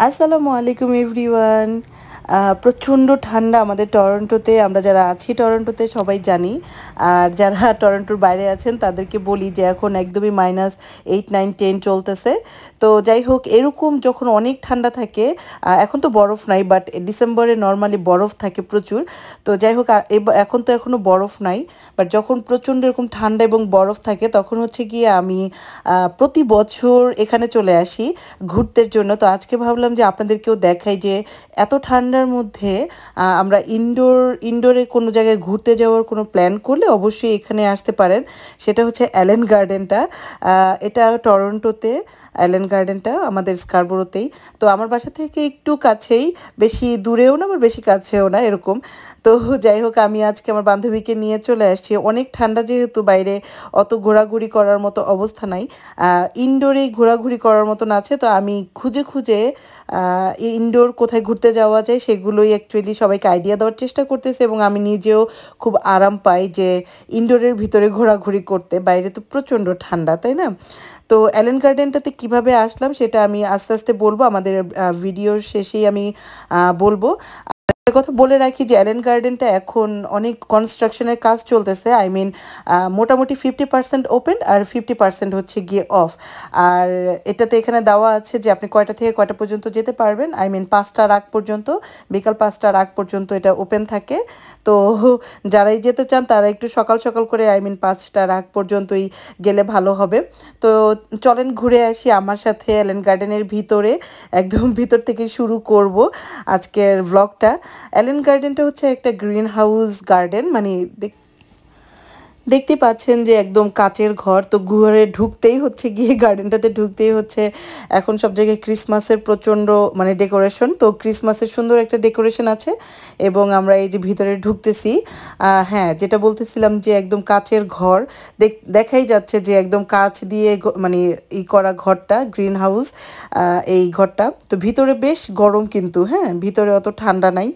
আসসালামু আলাইকুম এভরিওয়ান। প্রচণ্ড ঠান্ডা আমাদের টরন্টোতে। আমরা যারা আছি টরন্টোতে সবাই জানি। আর যারা টরন্টোর বাইরে আছেন তাদেরকে বলি যে এখন একদমই -8, 9, 10 চলতেছে। তো যাই হোক, এরকম যখন অনেক ঠান্ডা থাকে, এখন তো বরফ নাই, বাট ডিসেম্বরে নর্মালি বরফ থাকে প্রচুর। তো যাই হোক, এখন তো এখনও বরফ নাই, বাট যখন প্রচণ্ড এরকম ঠান্ডা এবং বরফ থাকে তখন হচ্ছে গিয়ে আমি প্রতি বছর এখানে চলে আসি ঘুরতে জন্য। তো আজকে ভাবলাম যে আপনাদেরকেও দেখাই যে এত ঠান্ডার মধ্যে আমরা ইনডোরে কোনো জায়গায় ঘুরতে যাওয়ার কোনো প্ল্যান করলে অবশ্যই এখানে আসতে পারেন। সেটা হচ্ছে অ্যালেন গার্ডেনটা। এটা টরন্টোতে, অ্যালেন গার্ডেনটা আমাদের স্কারবোরোতেই। তো আমার বাসা থেকে একটু কাছেই, বেশি দূরেও না আবার বেশি কাছেও না এরকম। তো যাই হোক, আমি আজকে আমার বান্ধবীকে নিয়ে চলে আসছি। অনেক ঠান্ডা যেহেতু, বাইরে অত ঘোরাঘুরি করার মতো অবস্থা নাই, ইনডোরেই ঘোরাঘুরি করার মতন আছে। তো আমি খুঁজে খুঁজে ইনডোর কোথায় ঘুরতে যাওয়া যায় সেগুলোই অ্যাকচুয়ালি সবাইকে আইডিয়া দেওয়ার চেষ্টা করতেছে, এবং আমি নিজেও খুব আরাম পাই যে ইনডোরের ভিতরে ঘোরাঘুরি করতে। বাইরে তো প্রচণ্ড ঠান্ডা, তাই না? তো অ্যালেন গার্ডেনটাতে কিভাবে আসলাম সেটা আমি আস্তে আস্তে বলবো, আমাদের ভিডিওর শেষেই আমি বলবো। একটা কথা বলে রাখি যে অ্যালেন গার্ডেনটা এখন অনেক কনস্ট্রাকশনের কাজ চলতেছে। আই মিন, মোটামুটি 50% ওপেন আর 50% হচ্ছে গিয়ে অফ। আর এটাতে এখানে দেওয়া আছে যে আপনি কয়টা থেকে কয়টা পর্যন্ত যেতে পারবেন। আই মিন 5টার আগ পর্যন্ত, বিকাল 5টার আগ পর্যন্ত এটা ওপেন থাকে। তো যারাই যেতে চান তারা একটু সকাল সকাল করে, আই মিন 5টার আগ পর্যন্তই গেলে ভালো হবে। তো চলেন ঘুরে আসি আমার সাথে অ্যালেন গার্ডেনের ভিতরে। একদম ভিতর থেকে শুরু করব আজকের ব্লগটা। অ্যালেন গার্ডেনটা হচ্ছে একটা গ্রিন হাউস গার্ডেন, মানে দেখতে পাচ্ছেন যে একদম কাচের ঘর। তো ঘরে ঢুকতেই হচ্ছে গিয়ে, গার্ডেনটাতে ঢুকতেই হচ্ছে, এখন সব জায়গায় ক্রিসমাসের প্রচণ্ড মানে ডেকোরেশন। তো ক্রিসমাসের সুন্দর একটা ডেকোরেশন আছে, এবং আমরা এই যে ভিতরে ঢুকতেছি। হ্যাঁ, যেটা বলতেছিলাম যে একদম কাচের ঘর, দেখাই যাচ্ছে যে একদম কাচ দিয়ে মানে করা ঘরটা, গ্রিন হাউস এই ঘরটা। তো ভিতরে বেশ গরম কিন্তু, হ্যাঁ, ভিতরে অত ঠান্ডা নাই।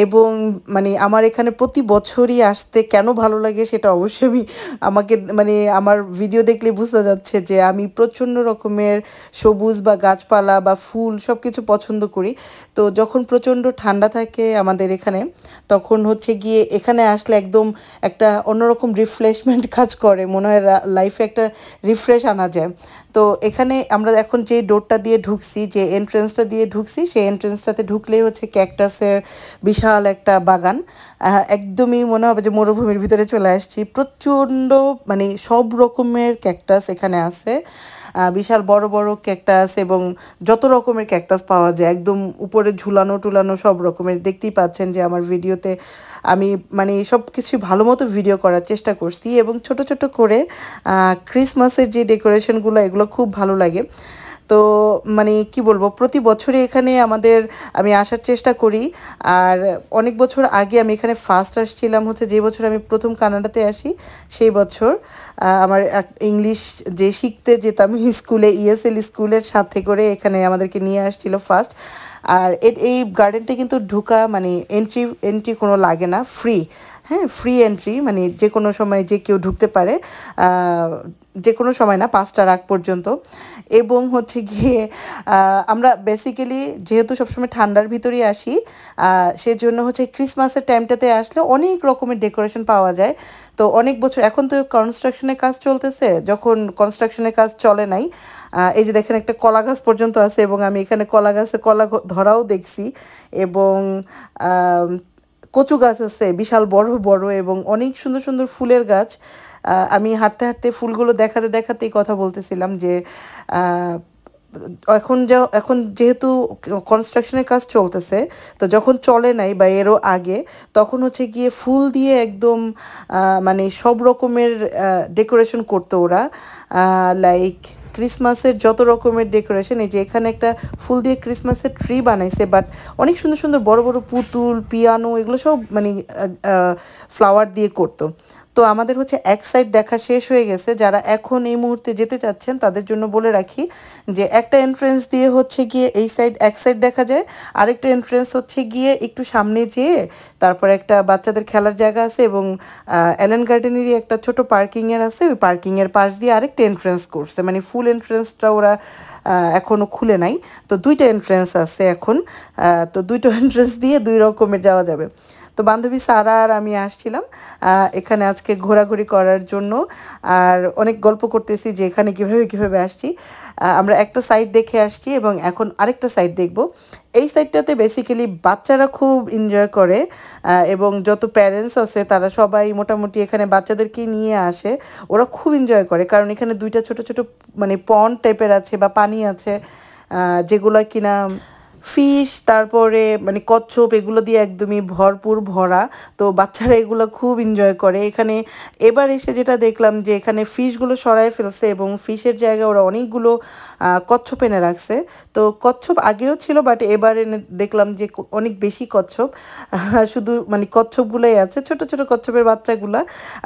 এবং মানে আমার এখানে প্রতি বছরই আসতে কেন ভালো লাগে সেটা অবশ্যই আমাকে মানে আমার ভিডিও দেখলে বুঝতে যাচ্ছে যে আমি প্রচণ্ড রকমের সবুজ বা গাছপালা বা ফুল সব কিছু পছন্দ করি। তো যখন প্রচণ্ড ঠান্ডা থাকে আমাদের এখানে, তখন হচ্ছে গিয়ে এখানে আসলে একদম একটা অন্যরকম রিফ্রেশমেন্ট কাজ করে, মনে হয় লাইফে একটা রিফ্রেশ আনা যায়। তো এখানে আমরা এখন যে ডোরটা দিয়ে ঢুকছি, যে এন্ট্রেন্সটা দিয়ে ঢুকছি, সেই এন্ট্রেন্সটাতে ঢুকলেই হচ্ছে ক্যাকটাসের বিশাল একটা বাগান। একদমই মনে হবে যে মরুভূমির ভিতরে চলে আসছি। প্রচণ্ড মানে সব রকমের ক্যাকটাস এখানে আছে, বিশাল বড় বড় ক্যাকটাস, এবং যত রকমের ক্যাকটাস পাওয়া যায় একদম উপরে ঝুলানো টুলানো সব রকমের। দেখতেই পাচ্ছেন যে আমার ভিডিওতে আমি মানে সব কিছু ভালো মতো ভিডিও করার চেষ্টা করছি, এবং ছোট ছোট করে ক্রিসমাসের যে ডেকোরেশনগুলো এগুলো খুব ভালো লাগে। তো মানে কি বলবো, প্রতি বছরই এখানে আমি আসার চেষ্টা করি। আর অনেক বছর আগে আমি এখানে ফার্স্ট আসছিলাম, হচ্ছে যে বছর আমি প্রথম কানাডাতে আসি সেই বছর আমার ইংলিশ যে শিখতে যেতাম স্কুলে, ইএসএল স্কুলের সাথে করে এখানে আমাদেরকে নিয়ে আসছিল ফার্স্ট। আর এই গার্ডেনটা কিন্তু ঢোকা মানে এন্ট্রি কোনো লাগে না, ফ্রি। হ্যাঁ, ফ্রি এন্ট্রি, মানে যে কোনো সময় যে কেউ ঢুকতে পারে, যে কোনো সময় না, 5টার আগ পর্যন্ত। এবং হচ্ছে গিয়ে আমরা বেসিক্যালি যেহেতু সবসময় ঠান্ডার ভিতরেই আসি, সেজন্য হচ্ছে ক্রিসমাসের টাইমটাতে আসলে অনেক রকমের ডেকোরেশন পাওয়া যায়। তো অনেক বছর, এখন তো কনস্ট্রাকশনের কাজ চলতেছে, যখন কনস্ট্রাকশনের কাজ চলে নাই, এই যে দেখেন একটা কলা গাছ পর্যন্ত আছে, এবং আমি এখানে কলা গাছে কলা ধরাও দেখছি। এবং কচু গাছ আছে বিশাল বড় বড়, এবং অনেক সুন্দর সুন্দর ফুলের গাছ। আমি হাঁটতে হাঁটতে ফুলগুলো দেখাতে দেখাতেই কথা বলতেছিলাম যে এখন যেহেতু কনস্ট্রাকশনের কাজ চলতেছে, তো যখন চলে নাই বা এরও আগে, তখন হচ্ছে গিয়ে ফুল দিয়ে একদম মানে সব রকমের ডেকোরেশন করতো ওরা। লাইক ক্রিসমাসের যত রকমের ডেকোরেশন, এই যে এখানে একটা ফুল দিয়ে ক্রিসমাসের ট্রি বানাইছে, বাট অনেক সুন্দর সুন্দর বড় বড় পুতুল, পিয়ানো, এগুলো সব মানে ফ্লাওয়ার দিয়ে করতো। তো আমাদের হচ্ছে এক সাইড দেখা শেষ হয়ে গেছে। যারা এখন এই মুহূর্তে যেতে চাচ্ছেন তাদের জন্য বলে রাখি যে একটা এন্ট্রেন্স দিয়ে হচ্ছে গিয়ে এই সাইড এক সাইড দেখা যায়, আরেকটা এন্ট্রেন্স হচ্ছে গিয়ে একটু সামনে যেয়ে তারপরে একটা বাচ্চাদের খেলার জায়গা আছে এবং অ্যালেন গার্ডেনেরই একটা ছোট পার্কিংয়ের আছে, ওই পার্কিংয়ের পাশ দিয়ে আরেকটা এন্ট্রেন্স করছে, মানে ফুল এন্ট্রেন্সটা ওরা এখনও খুলে নাই। তো দুইটা এন্ট্রেন্স আছে এখন, তো দুইটা এন্ট্রেন্স দিয়ে দুই রকমের যাওয়া যাবে। তো বান্ধবী সারা আর আমি আসছিলাম এখানে আজকে ঘোরাঘুরি করার জন্য, আর অনেক গল্প করতেছি যে এখানে কীভাবে কীভাবে আসছি। আমরা একটা সাইড দেখে আসছি এবং এখন আরেকটা সাইড দেখব। এই সাইডটাতে বেসিক্যালি বাচ্চারা খুব এনজয় করে এবং যত প্যারেন্টস আছে তারা সবাই মোটামুটি এখানে বাচ্চাদেরকে নিয়ে আসে। ওরা খুব এনজয় করে কারণ এখানে দুইটা ছোট ছোট মানে পন্ড টাইপের আছে বা পানি আছে, যেগুলো কিনা ফিশ তারপরে মানে কচ্ছপ এগুলো দিয়ে একদমই ভরপুর ভরা। তো বাচ্চারা এগুলো খুব এনজয় করে এখানে। এবার এসে যেটা দেখলাম যে এখানে ফিশগুলো সরায় ফেলছে এবং ফিশের জায়গায় ওরা অনেকগুলো কচ্ছপ এনে রাখছে। তো কচ্ছপ আগেও ছিল, বাট এবার এনে দেখলাম যে অনেক বেশি কচ্ছপ, শুধু মানে কচ্ছপগুলোই আছে, ছোট ছোট কচ্ছপের বাচ্চাগুলা।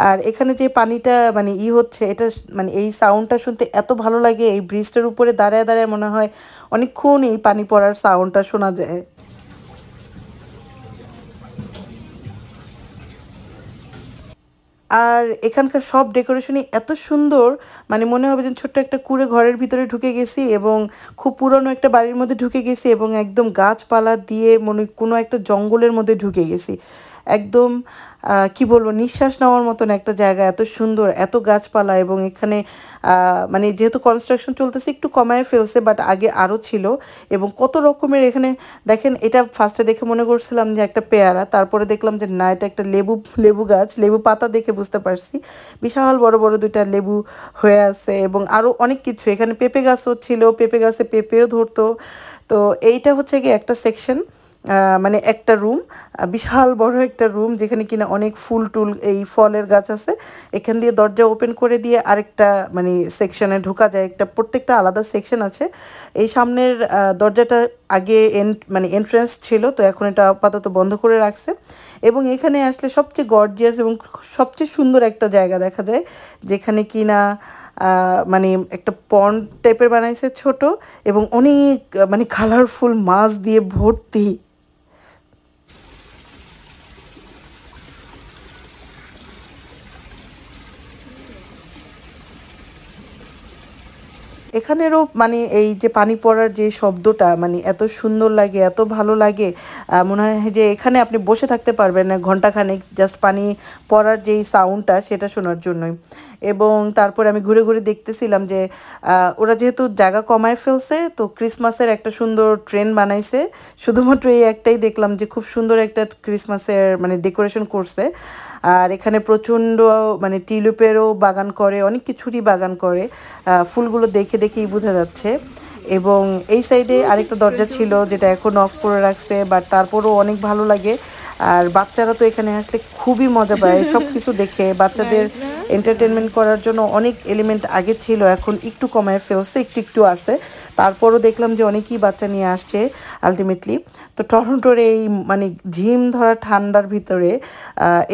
আর এখানে যে পানিটা মানে হচ্ছে এটা মানে এই সাউন্ডটা শুনতে এত ভালো লাগে। এই ব্রিজটার উপরে দাঁড়ায় দাঁড়ায় মনে হয় অনেকক্ষণ এই পানি পড়ার সাউন্ডটা শোনা যায়। আর এখানকার সব ডেকোরেশনই এত সুন্দর, মানে মনে হবে যে ছোট্ট একটা কুঁড়ে ঘরের ভিতরে ঢুকে গেছি এবং খুব পুরনো একটা বাড়ির মধ্যে ঢুকে গেছি এবং একদম গাছপালা দিয়ে মনে কোনো একটা জঙ্গলের মধ্যে ঢুকে গেছি। একদম কি বলবো, নিঃশ্বাস নেওয়ার মতন একটা জায়গা, এত সুন্দর, এত গাছপালা। এবং এখানে মানে যেহেতু কনস্ট্রাকশন চলতেছে একটু কমায় ফেলছে, বাট আগে আরও ছিল। এবং কত রকমের এখানে দেখেন, এটা ফার্স্টে দেখে মনে করছিলাম যে একটা পেয়ারা, তারপরে দেখলাম যে না, এটা একটা লেবু গাছ। লেবু পাতা দেখে বুঝতে পারছি বিশাল বড় বড় দুইটা লেবু হয়ে আছে এবং আরও অনেক কিছু। এখানে পেঁপে গাছও ছিল, পেঁপে গাছে পেঁপেও ধরতো। তো এইটা হচ্ছে কি একটা সেকশন, মানে একটা রুম, বিশাল বড় একটা রুম যেখানে কিনা অনেক ফুল টুল এই ফলের গাছ আছে। এখান দিয়ে দরজা ওপেন করে দিয়ে আরেকটা মানে সেকশনে ঢোকা যায়, একটা প্রত্যেকটা আলাদা সেকশন আছে। এই সামনের দরজাটা আগে মানে এন্ট্রেন্স ছিল, তো এখন এটা আপাতত বন্ধ করে রাখছে। এবং এখানে আসলে সবচেয়ে গর্জিয়াস এবং সবচেয়ে সুন্দর একটা জায়গা দেখা যায়, যেখানে কিনা মানে একটা পন্ড টাইপের বানাইছে ছোট এবং অনেক মানে কালারফুল মাছ দিয়ে ভর্তি। এখানেরও মানে এই যে পানি পড়ার যে শব্দটা মানে এত সুন্দর লাগে, এত ভালো লাগে, মনে হয় যে এখানে আপনি বসে থাকতে পারবেন না ঘন্টাখানেক, জাস্ট পানি পড়ার যেই সাউন্ডটা সেটা শোনার জন্যই। এবং তারপরে আমি ঘুরে ঘুরে দেখতেছিলাম যে ওরা যেহেতু জায়গা কমায় ফেলছে, তো ক্রিসমাসের একটা সুন্দর ট্রেন বানাইছে। শুধুমাত্র এই একটাই দেখলাম যে খুব সুন্দর একটা ক্রিসমাসের মানে ডেকোরেশন করছে। আর এখানে প্রচণ্ড মানে টিউলিপেরও বাগান করে, অনেক কিছুরই বাগান করে, ফুলগুলো দেখে দেখেই বোঝা যাচ্ছে। এবং এই সাইডে আরেকটা দরজা ছিল যেটা এখন অফ করে রাখছে, বাট তারপরও অনেক ভালো লাগে। আর বাচ্চারা তো এখানে আসলে খুবই মজা পায় সব কিছু দেখে। বাচ্চাদের এন্টারটেনমেন্ট করার জন্য অনেক এলিমেন্ট আগে ছিল, এখন একটু কমায় ফেলছে, একটু একটু আছে। তারপরও দেখলাম যে অনেকেই বাচ্চা নিয়ে আসছে আলটিমেটলি। তো টরন্টোর এই মানে ঝিম ধরা ঠান্ডার ভিতরে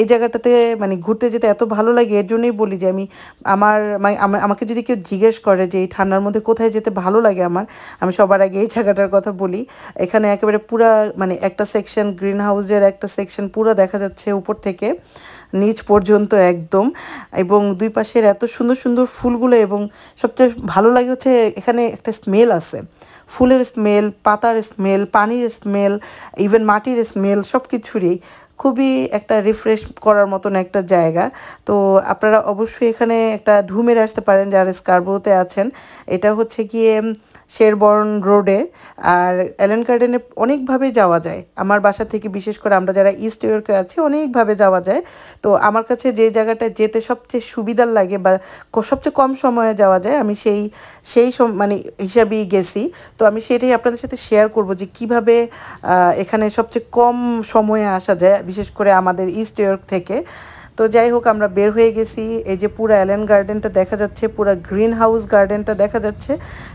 এই জায়গাটাতে মানে ঘুরতে যেতে এত ভালো লাগে। এর জন্যই বলি যে আমাকে যদি কেউ জিজ্ঞেস করে যে এই ঠান্ডার মধ্যে কোথায় যেতে ভালো লাগে আমি সবার আগে এই জায়গাটার কথা বলি। এখানে একেবারে পুরা মানে একটা সেকশন, গ্রিন হাউসের একটা সেকশন পুরো দেখা যাচ্ছে উপর থেকে নিচ পর্যন্ত একদম। এবং দুই পাশের এত সুন্দর সুন্দর ফুলগুলো, এবং সবচেয়ে ভালো লাগে হচ্ছে এখানে একটা স্মেল আছে, ফুলের স্মেল, পাতার স্মেল, পানির স্মেল, ইভেন মাটির স্মেল, সব কিছুরই খুবই একটা রিফ্রেশ করার মতন একটা জায়গা। তো আপনারা অবশ্যই এখানে একটা ঢু মেরে আসতে পারেন যারা স্কারবোতে আছেন। এটা হচ্ছে গিয়ে শেরবর্ন রোডে। আর অ্যালেন গার্ডেনে অনেকভাবে যাওয়া যায় আমার বাসা থেকে, বিশেষ করে আমরা যারা ইস্ট ইয়র্কে আছি অনেকভাবে যাওয়া যায়। তো আমার কাছে যে জায়গাটা যেতে সবচেয়ে সুবিধার লাগে বা সবচেয়ে কম সময়ে যাওয়া যায়, আমি সেই মানে হিসাবেই গেছি। তো আমি সেটাই আপনাদের সাথে শেয়ার করব যে কিভাবে এখানে সবচেয়ে কম সময়ে আসা যায়, বিশেষ করে আমাদের ইস্ট ইয়র্ক থেকে। তো যাই হোক আমরা বের হয়ে গেছি। এই যে পুরো অ্যালেন গার্ডেনটা দেখা যাচ্ছে, পুরো গ্রিন হাউস গার্ডেনটা দেখা যাচ্ছে।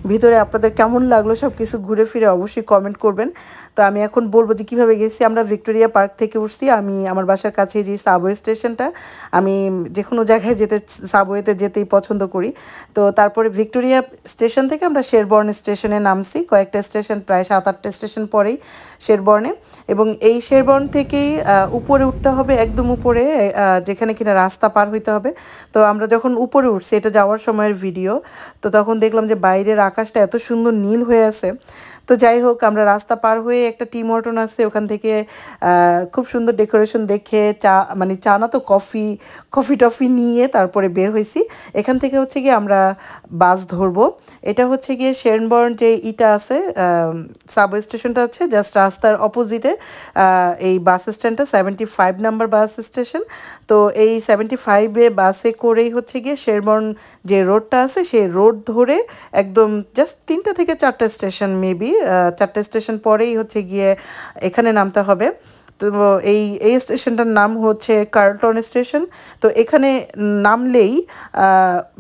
ভিতরে আপনাদের কেমন লাগলো সব কিছু ঘুরে ফিরে অবশ্যই কমেন্ট করবেন। তো আমি এখন বলবো যে কীভাবে গেছি। আমরা ভিক্টোরিয়া পার্ক থেকে উঠছি। আমি আমার বাসার কাছে যে সাবওয়ে স্টেশনটা, আমি যে কোনো জায়গায় যেতে সাবওয়েতে যেতেই পছন্দ করি। তো তারপরে ভিক্টোরিয়া স্টেশন থেকে আমরা শেরবর্ন স্টেশনে নামছি। কয়েকটা স্টেশন, প্রায় 7-8টা স্টেশন পরেই শেরবর্নে। এবং এই শেরবর্ন থেকেই উপরে উঠতে হবে, একদম উপরে, যেখানে কিনা রাস্তা পার হইতে হবে। তো আমরা যখন উপরে উঠছি, এটা যাওয়ার সময়ের ভিডিও, তো তখন দেখলাম যে বাইরের আকাশটা এত সুন্দর নীল হয়ে আছে। তো যাই হোক আমরা রাস্তা পার হয়ে একটা টি মর্টন আছে, ওখান থেকে খুব সুন্দর ডেকোরেশন দেখে মানে চা না তো কফি টফি নিয়ে তারপরে বের হয়েছি। এখান থেকে হচ্ছে গিয়ে আমরা বাস ধরবো। এটা হচ্ছে গিয়ে শেরবর্ন যে ইটা আছে, সাবওয়ে স্টেশনটা আছে জাস্ট রাস্তার অপোজিটে এই বাস স্ট্যান্ডটা, 75 নাম্বার বাস স্টেশন। তো এই 75-এ বাসে করেই হচ্ছে গিয়ে শেরবর্ন যে রোডটা আছে সেই রোড ধরে একদম জাস্ট 3টা থেকে 4টা স্টেশন, মেবি 4টা স্টেশন পরেই হচ্ছে গিয়ে এখানে নামতে হবে। তো এই স্টেশনটার নাম হচ্ছে কার্লটন স্টেশন। তো এখানে নামলেই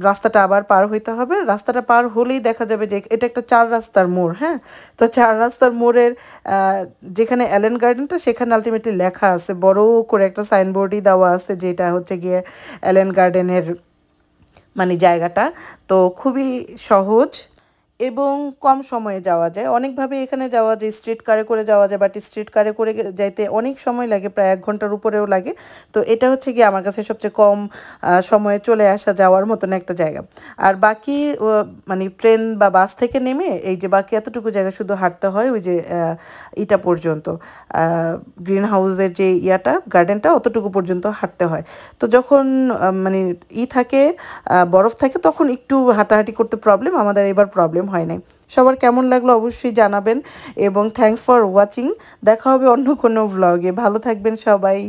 রাস্তাটা আবার পার হইতে হবে। রাস্তাটা পার হলেই দেখা যাবে যে এটা একটা 4 রাস্তার মোড়। হ্যাঁ, তো 4 রাস্তার মোড়ের যেখানে অ্যালেন গার্ডেনটা, সেখানে আলটিমেটলি লেখা আছে, বড় করে একটা সাইনবোর্ডই দেওয়া আছে, যেটা হচ্ছে গিয়ে অ্যালেন গার্ডেনের মানে জায়গাটা। তো খুবই সহজ এবং কম সময়ে যাওয়া যায়। অনেকভাবে এখানে যাওয়া যায়, স্ট্রিট কারে করে যাওয়া যায়, বাট স্ট্রিট কারে করে যাইতে অনেক সময় লাগে, প্রায় 1 ঘন্টার উপরেও লাগে। তো এটা হচ্ছে গিয়ে আমার কাছে সবচেয়ে কম সময়ে চলে আসা যাওয়ার মতন একটা জায়গা। আর বাকি মানে ট্রেন বা বাস থেকে নেমে এই যে বাকি এতটুকু জায়গা শুধু হাঁটতে হয়, ওই যে ইটা পর্যন্ত, গ্রিন হাউসের যে ইয়াটা গার্ডেনটা, অতটুকু পর্যন্ত হাঁটতে হয়। তো যখন মানে থাকে, বরফ থাকে, তখন একটু হাঁটাহাঁটি করতে প্রবলেম, আমাদের এবার প্রবলেম হয় নাই। সবার কেমন লাগলো অবশ্যই জানাবেন এবং থ্যাঙ্কস ফর ওয়াচিং। দেখা হবে অন্য কোনো ভ্লগে। ভালো থাকবেন সবাই।